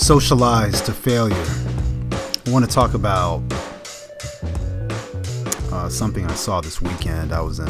Socialized to failure. I want to talk about something I saw this weekend. I was in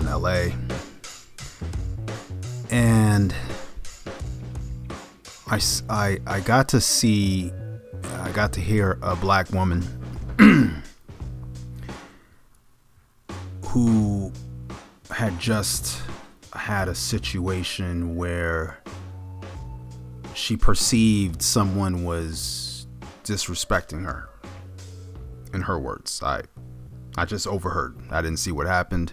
LA, and I got to hear a black woman who had just had a situation where she perceived someone was disrespecting her. In her words, I just overheard. I didn't see what happened.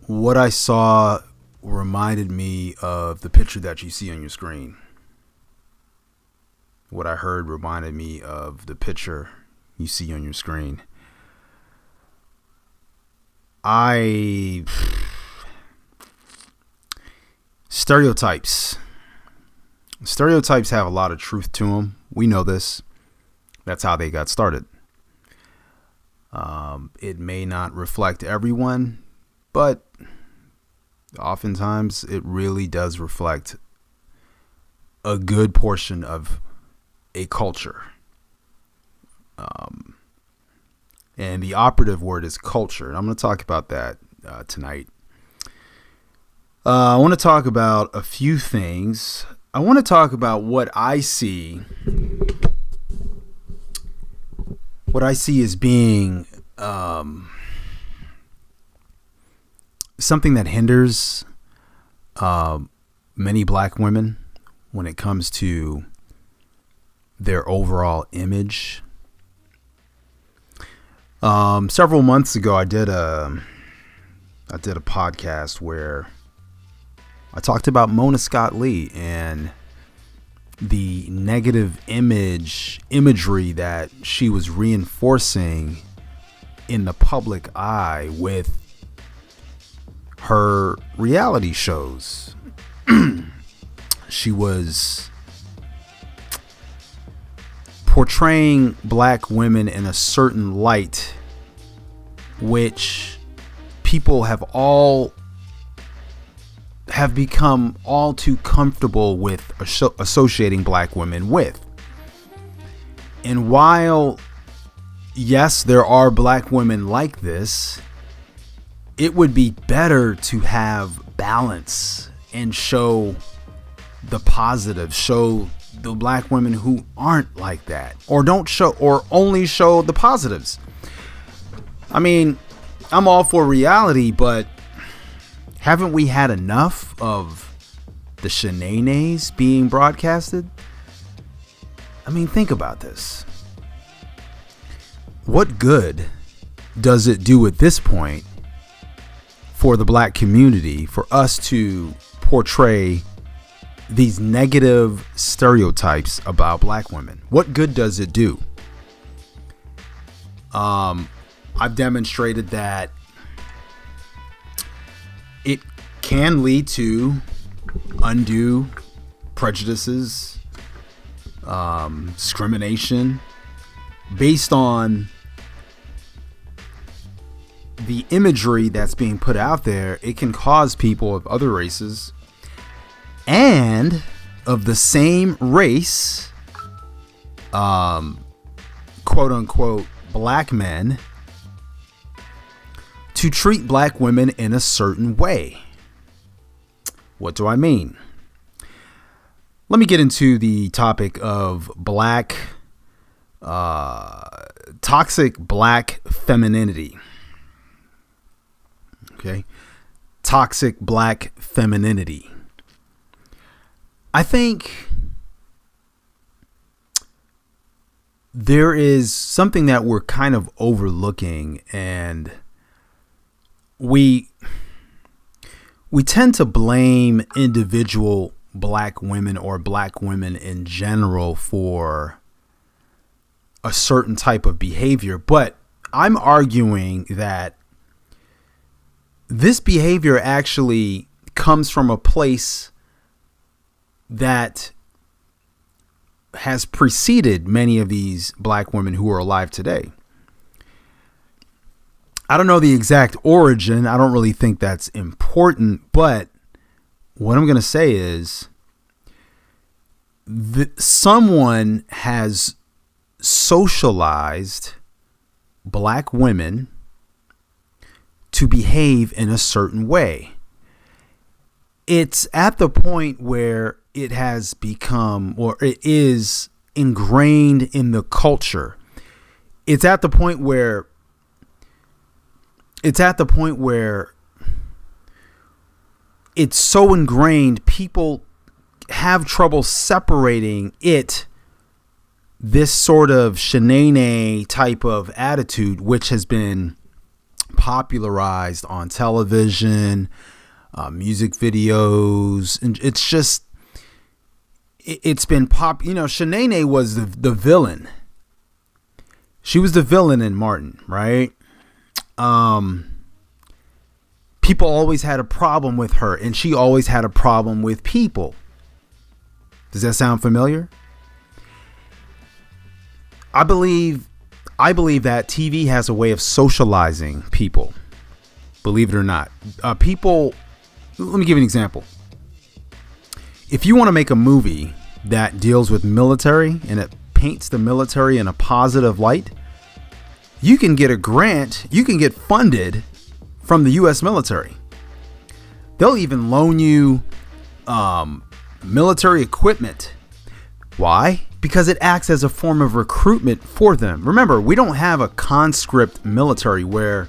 What I saw reminded me of the picture that you see on your screen. What I heard reminded me of the picture you see on your screen. Stereotypes have a lot of truth to them. We know this. That's how they got started. It may not reflect everyone, but oftentimes it really does reflect a good portion of a culture. And the operative word is culture. And I'm going to talk about that tonight. I want to talk about a few things. I want to talk about what I see as being something that hinders many black women when it comes to their overall image. Several months ago, I did a podcast where I talked about Mona Scott Lee and the negative imagery that she was reinforcing in the public eye with her reality shows. She was portraying black women in a certain light, which people have become all too comfortable with associating black women with. And while, yes, there are black women like this, it would be better to have balance and show the positive, show the black women who aren't like that, or don't show, or only show the positives. I mean, I'm all for reality, but haven't we had enough of the shenanigans being broadcasted? I mean, think about this. What good does it do at this point for the black community for us to portray these negative stereotypes about black women? What good does it do? I've demonstrated that it can lead to undue prejudices, discrimination based on the imagery that's being put out there. It can cause people of other races and of the same race, quote unquote, black men, to treat black women in a certain way. What do I mean? Let me get into the topic of toxic black femininity. Okay. Toxic black femininity. I think there is something that we're kind of overlooking, and we tend to blame individual black women or black women in general for a certain type of behavior. But I'm arguing that this behavior actually comes from a place that has preceded many of these black women who are alive today. I don't know the exact origin. I don't really think that's important. But what I'm going to say is that someone has socialized black women to behave in a certain way. It's at the point where it has become, or it is ingrained in the culture. It's at the point where it's so ingrained, people have trouble separating this sort of shenanigans type of attitude, which has been popularized on television, music videos, and it's been Shanae was the villain. She was the villain in Martin, right? People always had a problem with her, and she always had a problem with people. Does that sound familiar? I believe that TV has a way of socializing people. Believe it or not, people. Let me give you an example. If you want to make a movie that deals with military and it paints the military in a positive light, you can get a grant. You can get funded from the U.S. military. They'll even loan you military equipment. Why? Because it acts as a form of recruitment for them. Remember, we don't have a conscript military where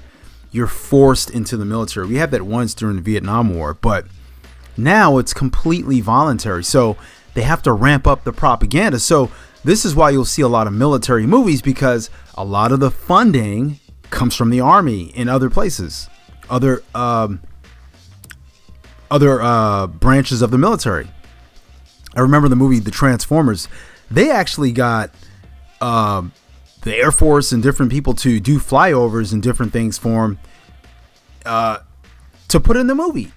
you're forced into the military. We had that once during the Vietnam War, but now it's completely voluntary. So they have to ramp up the propaganda. So this is why you'll see a lot of military movies, because a lot of the funding comes from the army and other places, other branches of the military. I remember the movie The Transformers. They actually got the Air Force and different people to do flyovers and different things for them to put in the movie,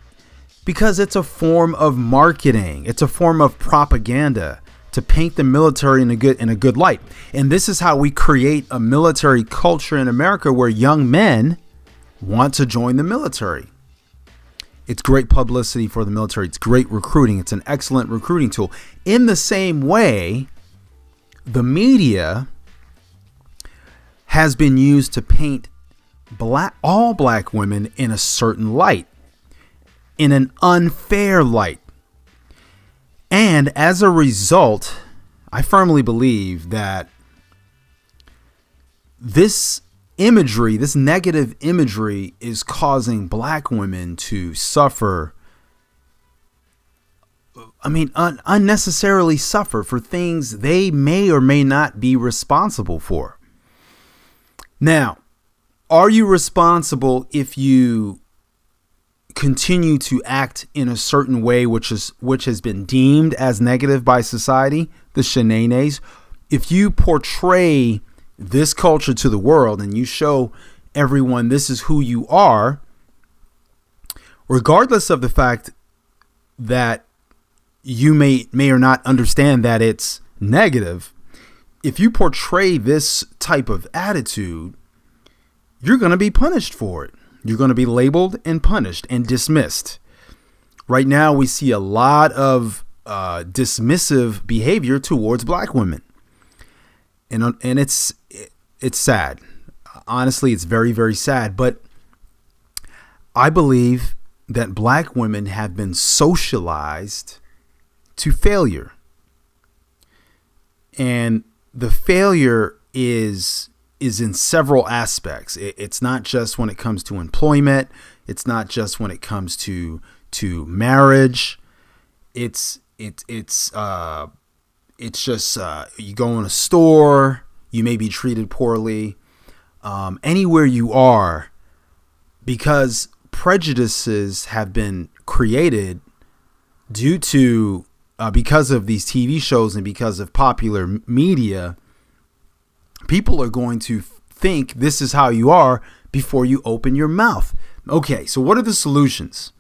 because it's a form of marketing. It's a form of propaganda to paint the military in a good light. And this is how we create a military culture in America where young men want to join the military. It's great publicity for the military. It's great recruiting. It's an excellent recruiting tool. In the same way, the media has been used to paint all black women in a certain light, in an unfair light. And as a result, I firmly believe that this imagery, this negative imagery, is causing black women to suffer. Unnecessarily suffer for things they may or may not be responsible for. Now, are you responsible if you continue to act in a certain way which has been deemed as negative by society, the shenanigans? If you portray this culture to the world and you show everyone this is who you are, regardless of the fact that you may or not understand that it's negative, if you portray this type of attitude, you're going to be punished for it. You're going to be labeled and punished and dismissed. Right now, we see a lot of dismissive behavior towards black women. And it's sad. Honestly, it's very, very sad. But I believe that black women have been socialized to failure. And the failure is in several aspects. It's not just when it comes to employment. It's not just when it comes to marriage. It's just you go in a store, you may be treated poorly, anywhere you are, because prejudices have been created due to because of these TV shows and because of popular media. People are going to think this is how you are before you open your mouth. Okay, so what are the solutions?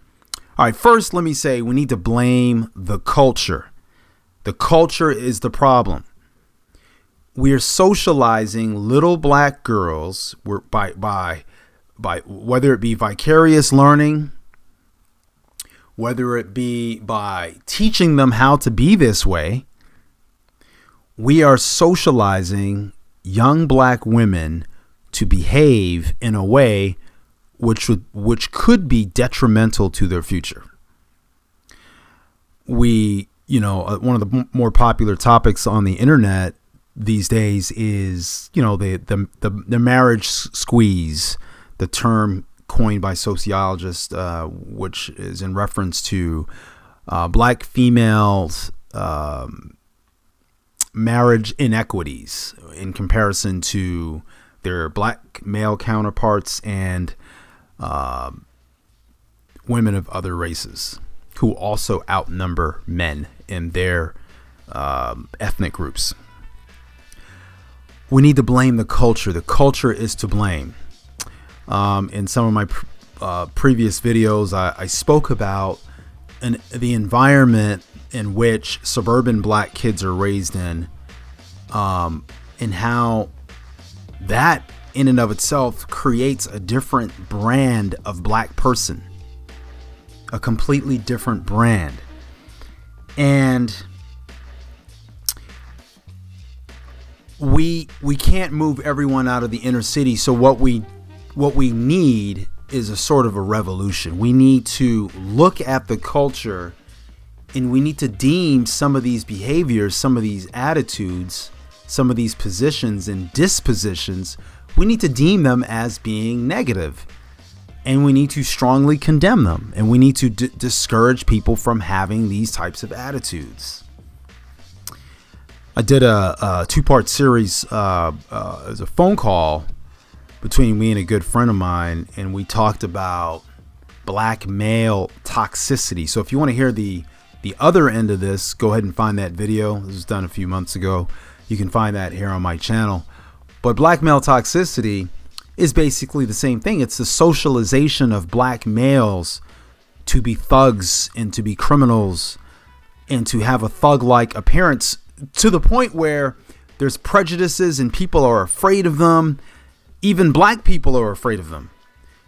All right, first, let me say we need to blame the culture. The culture is the problem. We are socializing little black girls by whether it be vicarious learning, whether it be by teaching them how to be this way, we are socializing young black women to behave in a way which could be detrimental to their future. One of the more popular topics on the internet these days is, the marriage squeeze, the term coined by sociologists, which is in reference to black females' marriage inequities in comparison to their black male counterparts and women of other races who also outnumber men in their ethnic groups. We need to blame the culture. The culture is to blame. In some of my previous videos, I spoke about the environment in which suburban black kids are raised in, and how that in and of itself creates a different brand of black person, a completely different brand. And we can't move everyone out of the inner city. So what we need is a sort of a revolution. We need to look at the culture, and we need to deem some of these behaviors, some of these attitudes, some of these positions and dispositions, we need to deem them as being negative, and we need to strongly condemn them, and we need to discourage people from having these types of attitudes. I did a two-part series as a phone call between me and a good friend of mine, and we talked about black male toxicity. So if you want to hear the other end of this, go ahead and find that video. This was done a few months ago. You can find that here on my channel. But black male toxicity is basically the same thing. It's the socialization of black males to be thugs and to be criminals and to have a thug-like appearance, to the point where there's prejudices and people are afraid of them. Even black people are afraid of them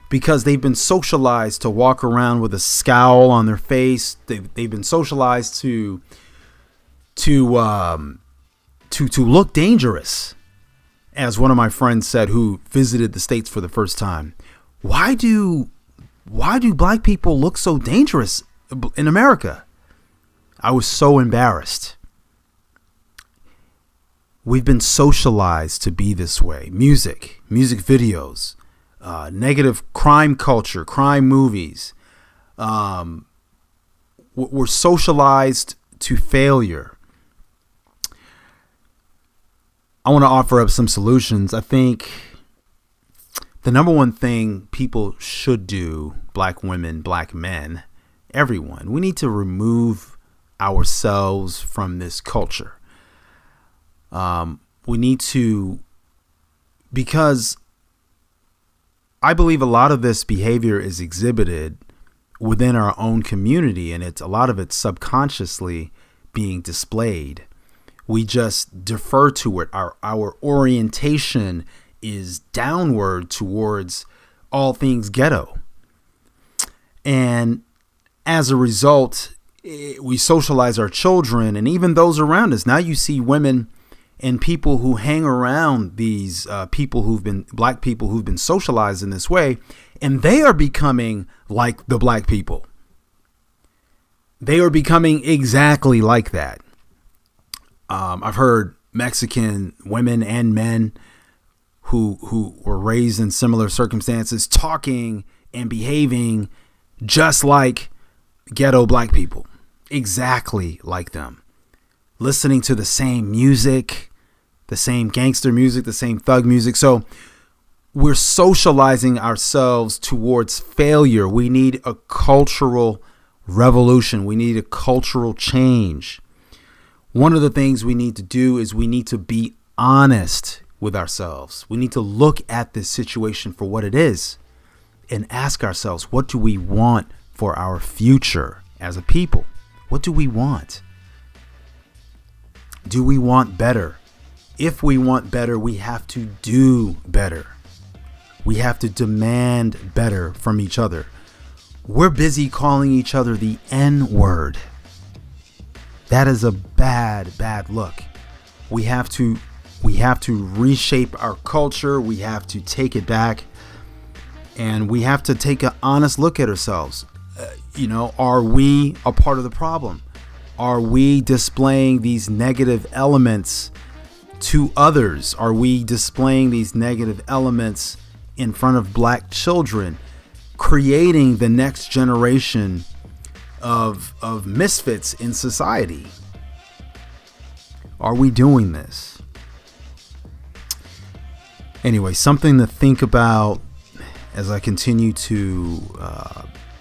because they've been socialized to walk around with a scowl on their face. They've been socialized to look dangerous. As one of my friends said, who visited the States for the first time, why do black people look so dangerous in America? I was so embarrassed. We've been socialized to be this way. Music videos, negative crime culture, crime movies. We're socialized to failure. I want to offer up some solutions. I think the number one thing people should do, black women, black men, everyone, we need to remove ourselves from this culture. We need to, because I believe a lot of this behavior is exhibited within our own community, and a lot of it's subconsciously being displayed. We just defer to it. Our orientation is downward towards all things ghetto. And as a result, we socialize our children and even those around us. Now you see women and people who hang around these black people who've been socialized in this way, and they are becoming like the black people. They are becoming exactly like that. I've heard Mexican women and men who were raised in similar circumstances talking and behaving just like ghetto black people, exactly like them, listening to the same music, the same gangster music, the same thug music. So we're socializing ourselves towards failure. We need a cultural revolution. We need a cultural change. One of the things we need to do is we need to be honest with ourselves. We need to look at this situation for what it is and ask ourselves, what do we want for our future as a people? What do we want? Do we want better? If we want better, we have to do better. We have to demand better from each other. We're busy calling each other the N-word. That is a bad look. We have to reshape our culture. We have to take it back, and we have to take an honest look at ourselves. Are we a part of the problem? Are we displaying these negative elements to others? Are we displaying these negative elements in front of black children, creating the next generation of misfits in society? Are we doing this? Anyway, something to think about as I continue to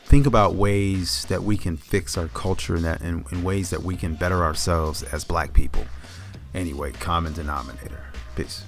think about ways that we can fix our culture and ways that we can better ourselves as black people. Anyway, common denominator. Peace.